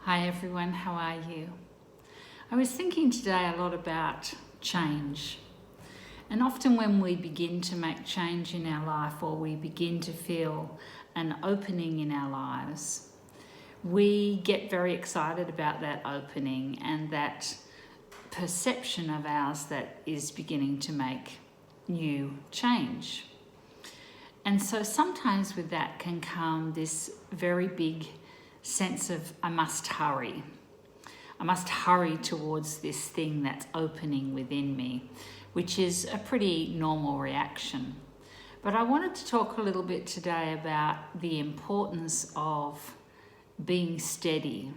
Hi everyone, how are you? I was thinking today a lot about change. And often when we begin to make change in our life or we begin to feel an opening in our lives, we get very excited about that opening and that perception of ours that is beginning to make new change. And so sometimes with that can come this very big sense of I must hurry. I must hurry towards this thing that's opening within me, which is a pretty normal reaction. But I wanted to talk a little bit today about the importance of being steady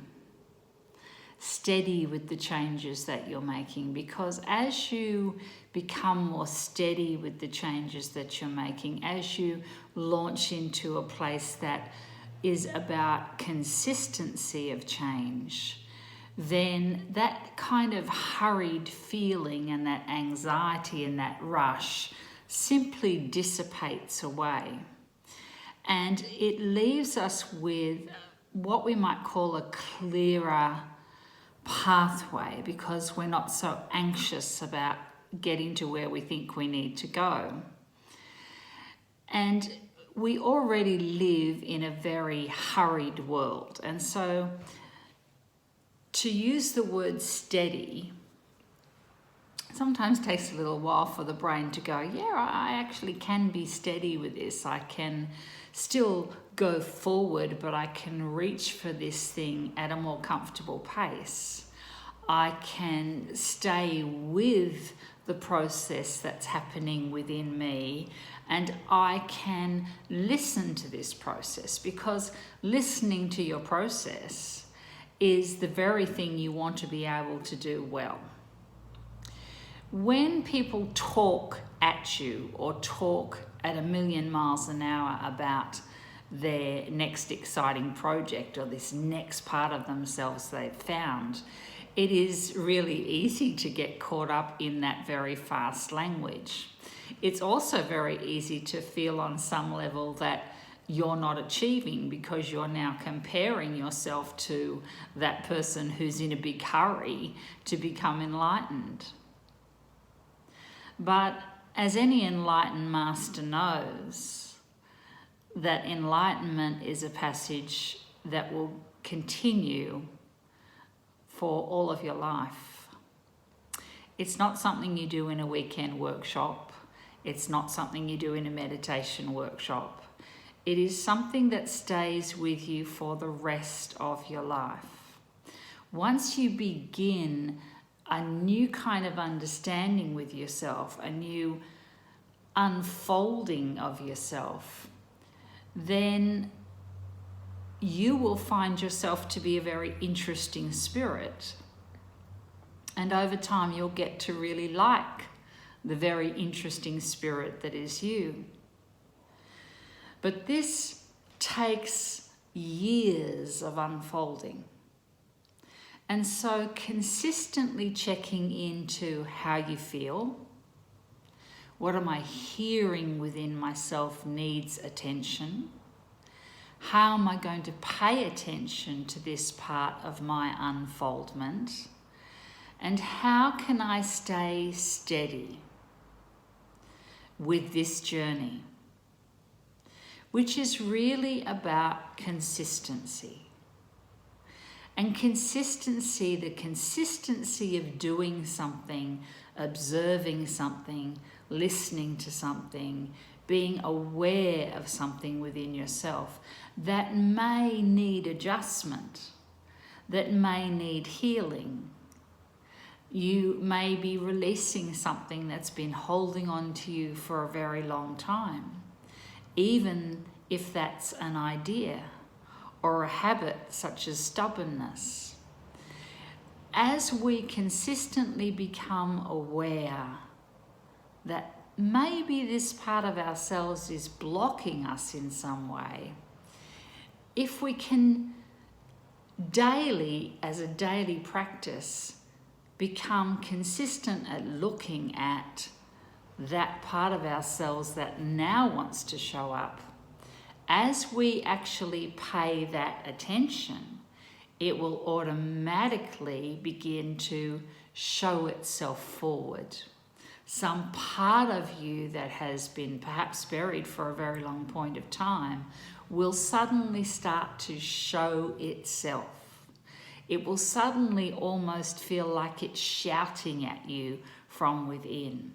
with the changes that you're making, because as you become more steady with the changes that you're making, as you launch into a place that is about consistency of change, then that kind of hurried feeling and that anxiety and that rush simply dissipates away. And it leaves us with what we might call a clearer pathway, because we're not so anxious about getting to where we think we need to go. And we already live in a very hurried world. And so to use the word steady sometimes takes a little while for the brain to go, yeah, I actually can be steady with this. I can still go forward, but I can reach for this thing at a more comfortable pace. I can stay with the process that's happening within me, and I can listen to this process, because listening to your process is the very thing you want to be able to do well. When people talk at you or talk at 1,000,000 miles an hour about their next exciting project or this next part of themselves they've found, it is really easy to get caught up in that very fast language. It's also very easy to feel on some level that you're not achieving, because you're now comparing yourself to that person who's in a big hurry to become enlightened. But as any enlightened master knows, that enlightenment is a passage that will continue for all of your life. It's not something you do in a weekend workshop. It's not something you do in a meditation workshop. It is something that stays with you for the rest of your life. Once you begin a new kind of understanding with yourself, a new unfolding of yourself, then you will find yourself to be a very interesting spirit. And over time, you'll get to really like the very interesting spirit that is you. But this takes years of unfolding. And so consistently checking into how you feel, what am I hearing within myself needs attention, how am I going to pay attention to this part of my unfoldment, and how can I stay steady with this journey, which is really about consistency. And consistency, the consistency of doing something, observing something, listening to something, being aware of something within yourself that may need adjustment, that may need healing. You may be releasing something that's been holding on to you for a very long time, even if that's an idea or a habit such as stubbornness. As we consistently become aware that maybe this part of ourselves is blocking us in some way, if we can daily, as a daily practice, become consistent at looking at that part of ourselves that now wants to show up, as we actually pay that attention, it will automatically begin to show itself forward. Some part of you that has been perhaps buried for a very long point of time will suddenly start to show itself. It will suddenly almost feel like it's shouting at you from within.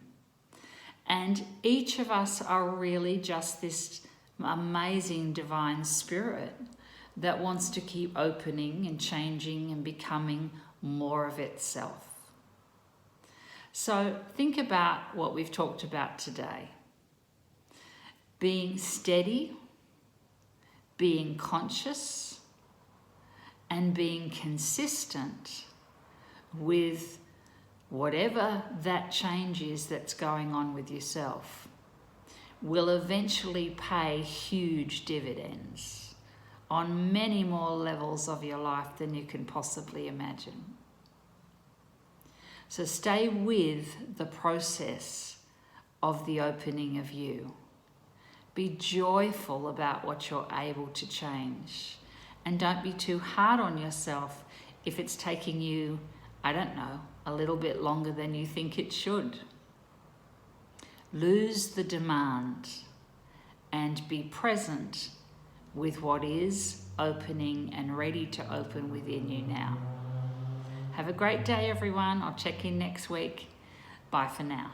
And each of us are really just this amazing divine spirit that wants to keep opening and changing and becoming more of itself. So think about what we've talked about today. Being steady, being conscious, and being consistent with whatever that change is that's going on with yourself will eventually pay huge dividends on many more levels of your life than you can possibly imagine. So stay with the process of the opening of you. Be joyful about what you're able to change. And don't be too hard on yourself if it's taking you, I don't know, a little bit longer than you think it should. Lose the demand and be present with what is opening and ready to open within you now. Have a great day, everyone. I'll check in next week. Bye for now.